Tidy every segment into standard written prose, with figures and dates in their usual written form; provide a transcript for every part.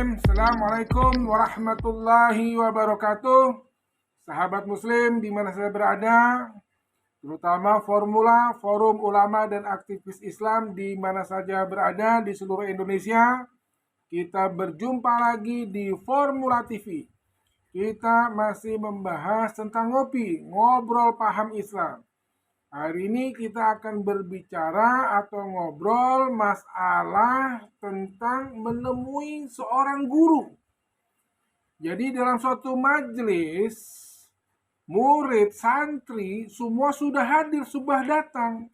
Bismillahirrahmanirrahim. Assalamualaikum warahmatullahi wabarakatuh. Sahabat muslim di mana saya berada, terutama Formula, Forum Ulama dan Aktivis Islam di mana saja berada di seluruh Indonesia. Kita berjumpa lagi di Formula TV. Kita masih membahas tentang ngobrol paham Islam. Hari ini kita akan berbicara atau ngobrol masalah tentang menemui seorang guru. Jadi dalam suatu majelis, murid, santri, semua sudah hadir, sudah datang.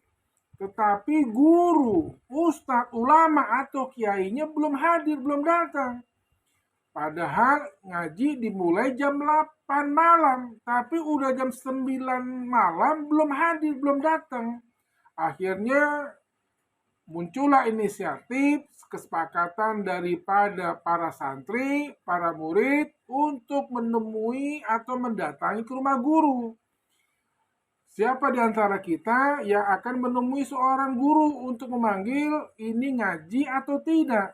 Tetapi guru, ustadz, ulama atau kiainya belum hadir, belum datang. Padahal ngaji dimulai jam 8 malam, tapi udah jam 9 malam belum hadir, belum datang. Akhirnya muncullah inisiatif kesepakatan daripada para santri, para murid untuk menemui atau mendatangi ke rumah guru. Siapa di antara kita yang akan menemui seorang guru untuk memanggil ini ngaji atau tidak?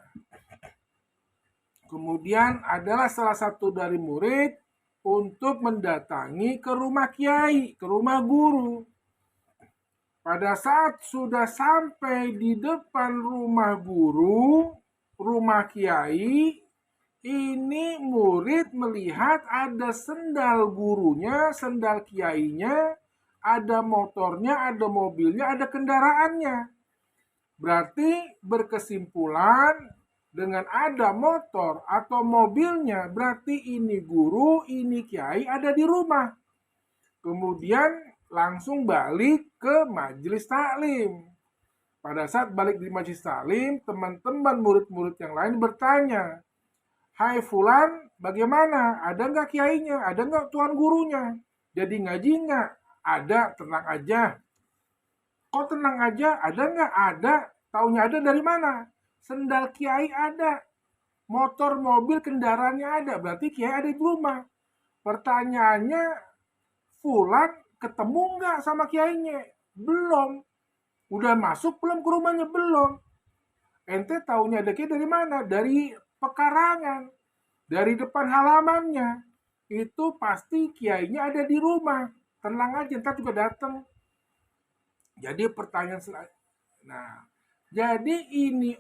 Kemudian adalah salah satu dari murid untuk mendatangi ke rumah kiai, ke rumah guru. Pada saat sudah sampai di depan rumah guru, rumah kiai, ini murid melihat ada sendal gurunya, sendal kiainya, ada motornya, ada mobilnya, ada kendaraannya. Berarti berkesimpulan dengan ada motor atau mobilnya, berarti ini guru, ini kiai ada di rumah. Kemudian langsung balik ke majelis taklim. Pada saat balik di majelis taklim, teman-teman murid-murid yang lain bertanya, "Hai Fulan, bagaimana? Ada nggak kiainya? Ada nggak tuan gurunya? Jadi ngaji nggak?" "Ada, tenang aja." "Kok tenang aja? Ada nggak?" "Ada." "Taunya ada dari mana?" "Sendal kiai ada, motor, mobil, kendaraannya ada." Berarti kiai ada di rumah. Pertanyaannya, Fulan ketemu nggak sama kiainya? Belum. Udah masuk belum ke rumahnya? Belum. Ente taunya ada kiai dari mana? Dari pekarangan, dari depan halamannya. Itu pasti kiainya ada di rumah. Tenang aja, ntar juga datang. Jadi pertanyaan selanjutnya. Nah, jadi ini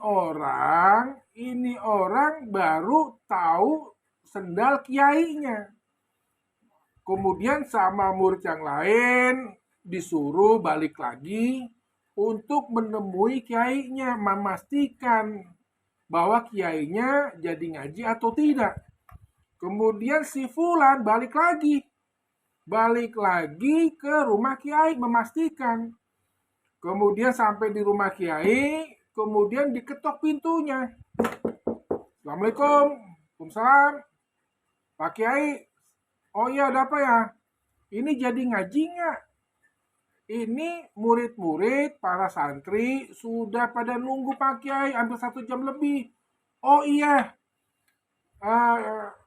orang baru tahu sendal kiainya. Kemudian sama murid yang lain disuruh balik lagi untuk menemui kiainya, memastikan bahwa kiainya jadi ngaji atau tidak. Kemudian si Fulan balik lagi ke rumah kiai memastikan. Kemudian sampai di rumah kiai, kemudian diketok pintunya. "Assalamualaikum." "Waalaikumsalam." "Pak Kiai." "Oh iya, ada apa ya?" "Ini jadi ngaji nggak?" Ini murid-murid, para santri sudah pada nunggu Pak Kiai hampir 1 jam lebih. "Oh iya,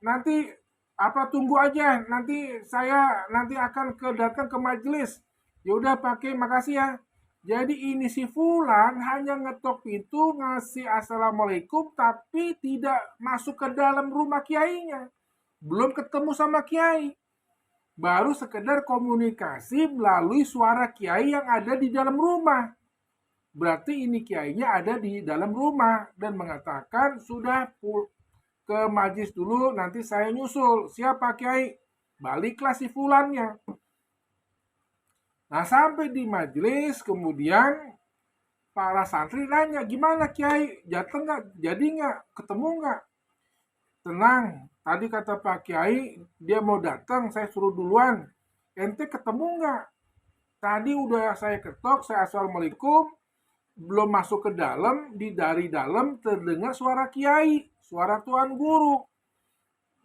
nanti tunggu aja. Saya akan datang ke majelis." "Ya udah Pak Kiai, makasih ya." Jadi ini si Fulan hanya ngetok pintu, ngasih assalamualaikum, tapi tidak masuk ke dalam rumah kiainya. Belum ketemu sama kiai. Baru sekedar komunikasi melalui suara kiai yang ada di dalam rumah. Berarti ini kiainya ada di dalam rumah dan mengatakan sudah ke majlis dulu, nanti saya nyusul. "Siapa kiai?" Baliklah si Fulannya. Nah, sampai di majelis, kemudian para santri nanya, "Gimana kiai? Datang nggak? Jadi nggak? Ketemu nggak?" "Tenang, tadi kata Pak Kiai dia mau datang, saya suruh duluan." "Ente ketemu nggak?" "Tadi udah saya ketok, saya assalamualaikum, belum masuk ke dalam, dari dalam terdengar suara kiai, suara tuan guru.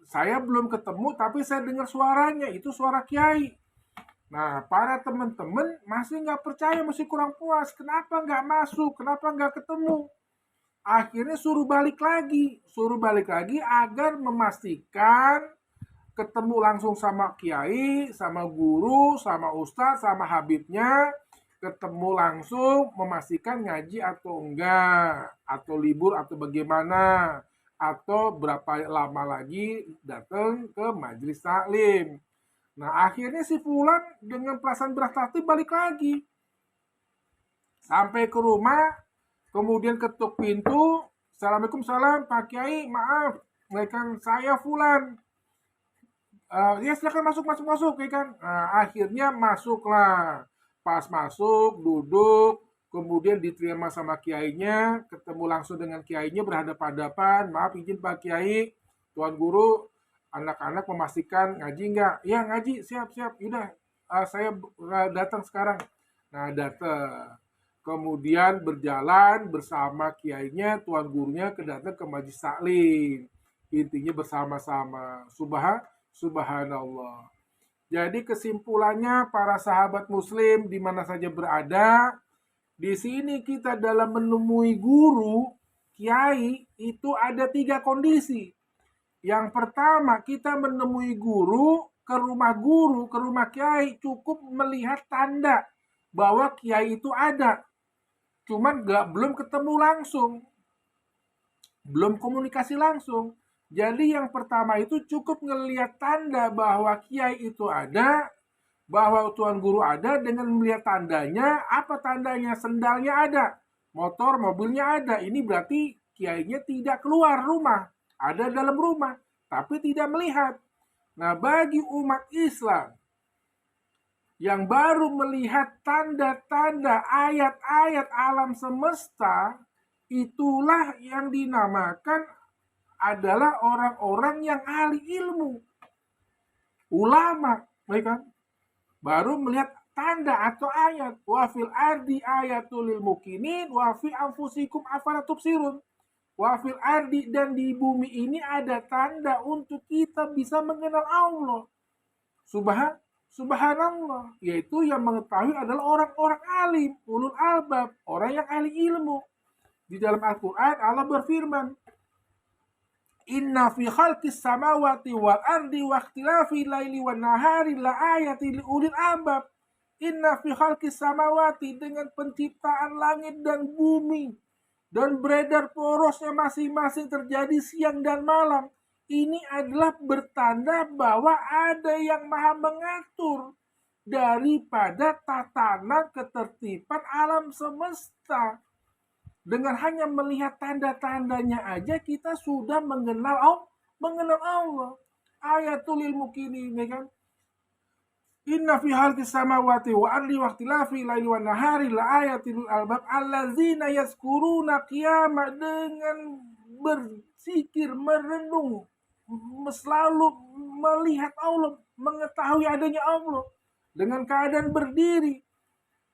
Saya belum ketemu, tapi saya dengar suaranya, itu suara kiai." Nah, para teman-teman masih nggak percaya, masih kurang puas. Kenapa nggak masuk? Kenapa nggak ketemu? Akhirnya suruh balik lagi agar memastikan ketemu langsung sama kiai, sama guru, sama ustadz, sama habibnya, ketemu langsung memastikan ngaji atau enggak, atau libur atau bagaimana, atau berapa lama lagi datang ke majelis taklim. Nah, akhirnya si fulan dengan perasaan berat hati balik lagi. Sampai ke rumah, kemudian ketuk pintu, Assalamualaikum, salam, Pak Kiai, maaf, saya fulan. Ya silakan masuk ya kan. Nah, akhirnya masuklah. Pas masuk, duduk, kemudian diterima sama kiainya, ketemu langsung dengan kiainya berhadapan-hadapan. Maaf izin Pak Kiai, Tuan Guru, anak-anak memastikan ngaji nggak? Ya ngaji, siap. Yaudah, saya datang sekarang. Nah datang. Kemudian berjalan bersama kiainya, tuan gurunya datang ke majelis taklim. Intinya bersama-sama. Subhanallah. Jadi kesimpulannya para sahabat muslim di mana saja berada, di sini kita dalam menemui guru, kiai, itu ada 3 kondisi. Yang pertama, kita menemui guru, ke rumah kiai, cukup melihat tanda bahwa kiai itu ada. Cuman belum ketemu langsung. Belum komunikasi langsung. Jadi yang pertama itu cukup ngelihat tanda bahwa kiai itu ada, bahwa tuan guru ada dengan melihat tandanya. Apa tandanya? Sendalnya ada, motor, mobilnya ada. Ini berarti kiainya tidak keluar rumah, ada dalam rumah, tapi tidak melihat. Nah, bagi umat Islam yang baru melihat tanda-tanda ayat-ayat alam semesta, itulah yang dinamakan adalah orang-orang yang ahli ilmu, ulama, kan? Baru melihat tanda atau ayat. Wa fil ardi ayatul lil mukminin wa fi anfusikum afala tubsirun. Wa fil ardi, dan di bumi ini ada tanda untuk kita bisa mengenal Allah. Subhanallah, yaitu yang mengetahui adalah orang-orang alim, ulul albab, orang yang ahli ilmu. Di dalam Al-Quran Allah berfirman, Inna fi khalqis samawati wal ardi wa ikhtilafi laili wan nahari la ayati li ulil albab. Inna fi khalqis samawati, dengan penciptaan langit dan bumi dan beredar porosnya masing-masing terjadi siang dan malam. Ini adalah bertanda bahwa ada yang maha mengatur daripada tatanan ketertiban alam semesta. Dengan hanya melihat tanda-tandanya aja kita sudah mengenal Allah. Ayatul lil mukminin, kan? Inna fi khalqis samawati wa ardi wa ikhtilafi laili wan nahari la ayatil albab allazina yazkuruna qiyama, dengan berzikir, merenung, selalu melihat Allah, mengetahui adanya Allah dengan keadaan berdiri.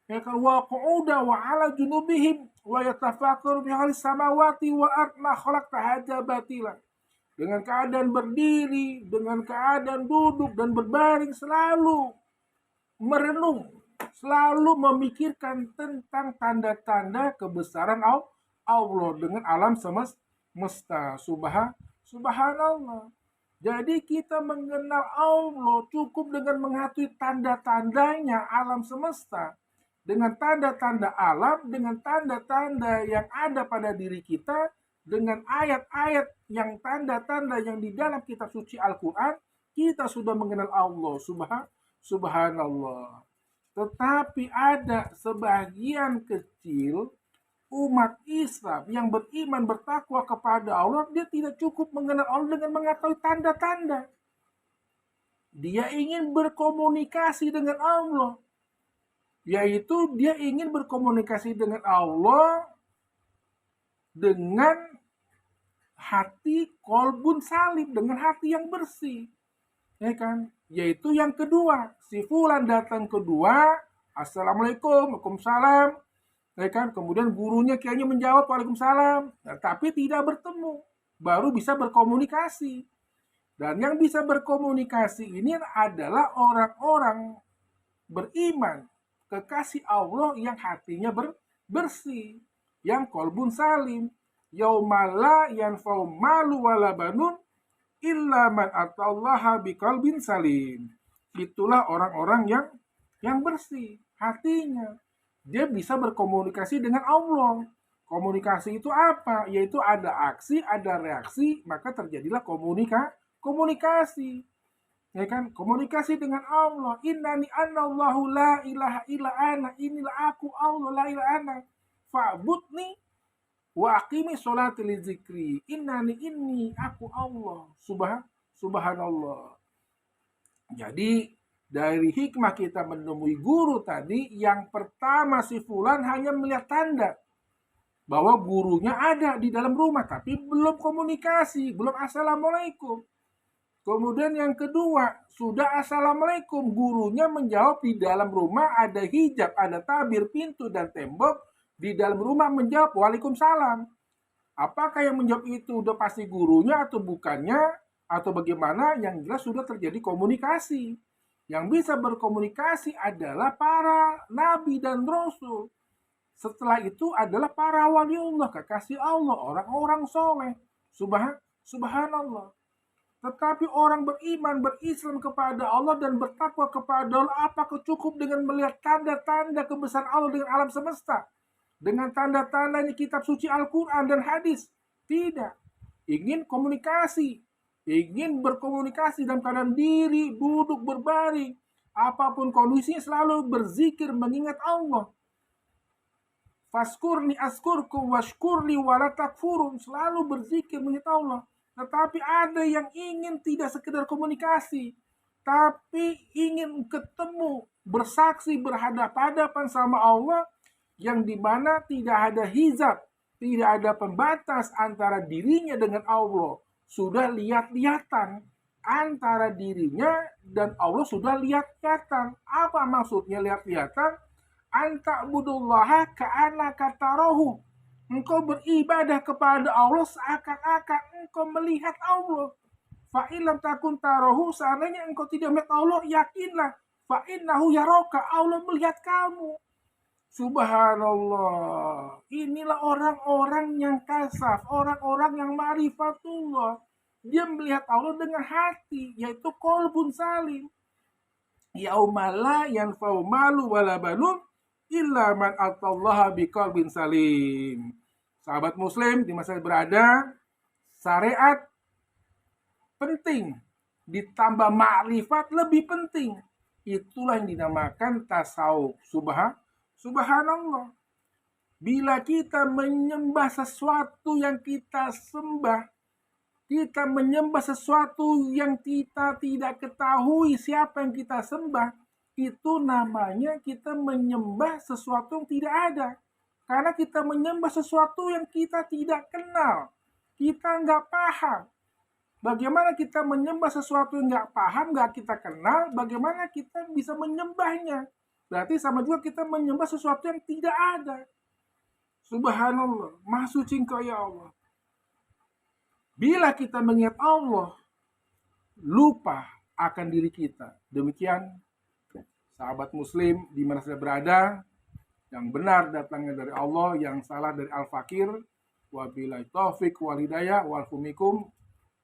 Ya kan, wa qu'uda wa ala junubihim wa yatafakkaru fi halis samawati wa ard ma khalaqta hadza batila. Dengan keadaan berdiri, dengan keadaan duduk dan berbaring, selalu merenung, selalu memikirkan tentang tanda-tanda kebesaran Allah dengan alam semesta. Subhanallah. Jadi kita mengenal Allah cukup dengan mengetahui tanda-tandanya alam semesta. Dengan tanda-tanda alam, dengan tanda-tanda yang ada pada diri kita, dengan ayat-ayat yang tanda-tanda yang di dalam kitab suci Al-Quran, kita sudah mengenal Allah. Subhanallah. Tetapi ada sebagian kecil umat Islam yang beriman, bertakwa kepada Allah, dia tidak cukup mengenal Allah dengan mengetahui tanda-tanda. Dia ingin berkomunikasi dengan Allah, yaitu dia ingin berkomunikasi dengan Allah dengan hati kolbun salim, dengan hati yang bersih, ya kan? Yaitu yang kedua, si fulan datang kedua, Assalamualaikum, Waalaikumsalam, ya kan? Kemudian gurunya kayaknya menjawab Waalaikumsalam, tapi tidak bertemu, baru bisa berkomunikasi. Dan yang bisa berkomunikasi ini adalah orang-orang beriman, kekasih Allah yang hatinya bersih, yang kolbun salim. Yaumala yanfa'u malu wala banun illa man atallaha biqalbin salim. Itulah orang-orang yang bersih hatinya. Dia bisa berkomunikasi dengan Allah. Komunikasi itu apa? Yaitu ada aksi, ada reaksi, maka terjadilah komunikasi. Ya kan? Komunikasi dengan Allah. Innani anallahu la ilaha illa ana. Inilah aku Allah la ilaha ana. Fa'budni wa aqimi sholati li dzikri. Innani inni aku Allah. Subhanallah. Jadi dari hikmah kita menemui guru tadi, yang pertama si fulan hanya melihat tanda bahwa gurunya ada di dalam rumah, tapi belum komunikasi, belum assalamualaikum. Kemudian yang kedua, sudah assalamualaikum, gurunya menjawab di dalam rumah ada hijab, ada tabir pintu dan tembok, di dalam rumah menjawab waalaikumsalam. Apakah yang menjawab itu udah pasti gurunya atau bukannya, atau bagaimana? Yang jelas sudah terjadi komunikasi. Yang bisa berkomunikasi adalah para nabi dan rasul. Setelah itu adalah para waliullah, kekasih Allah, orang-orang soleh. Subhanallah. Tetapi orang beriman, berislam kepada Allah dan bertakwa kepada Allah, apakah cukup dengan melihat tanda-tanda kebesaran Allah dengan alam semesta? Dengan tanda-tandanya kitab suci Al-Quran dan hadis? Tidak. Ingin komunikasi. Ingin berkomunikasi dalam keadaan diri, duduk, berbaring. Apapun kondisinya selalu berzikir, mengingat Allah. Faskurni askurkum washkurli wala takfurun. Selalu berzikir mengingat Allah. Tetapi ada yang ingin tidak sekedar komunikasi, tapi ingin ketemu, bersaksi, berhadapan-hadapan sama Allah, yang dimana tidak ada hijab, tidak ada pembatas antara dirinya dengan Allah. Sudah lihat-lihatan antara dirinya dan Allah, sudah lihat-lihatan. Apa maksudnya lihat-lihatan? Anta'budullaha ka'annaka tarahu. Engkau beribadah kepada Allah seakan-akan engkau melihat Allah. Fa'ilam takun tarahu, seandainya engkau tidak melihat Allah, yakinlah fa'innahu yaraka, Allah melihat kamu. Subhanallah. Inilah orang-orang yang kasaf, orang-orang yang ma'rifatullah. Dia melihat Allah dengan hati, yaitu qalbun salim. Yaumala yanfa'u malu wala banun illa man atallaha biqalbin salim. Sahabat muslim di masa berada, syariat penting, ditambah makrifat lebih penting. Itulah yang dinamakan tasawuf. Subhanallah. Bila kita menyembah sesuatu yang kita sembah, kita menyembah sesuatu yang kita tidak ketahui siapa yang kita sembah, itu namanya kita menyembah sesuatu yang tidak ada. Karena kita menyembah sesuatu yang kita tidak kenal. Kita nggak paham. Bagaimana kita menyembah sesuatu yang nggak paham, nggak kita kenal, bagaimana kita bisa menyembahnya? Berarti sama juga kita menyembah sesuatu yang tidak ada. Subhanallah, Maha Suci Engkau ya Allah. Bila kita mengingat Allah, lupa akan diri kita. Demikian sahabat muslim di mana saya berada, yang benar datangnya dari Allah, yang salah dari Al-Fakir. Wabillahi taufik wal hidayah wal humikum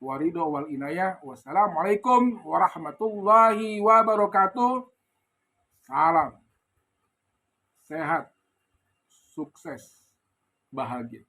warido wal inayah. Wassalamualaikum warahmatullahi wabarakatuh. Salam sehat, sukses, bahagia.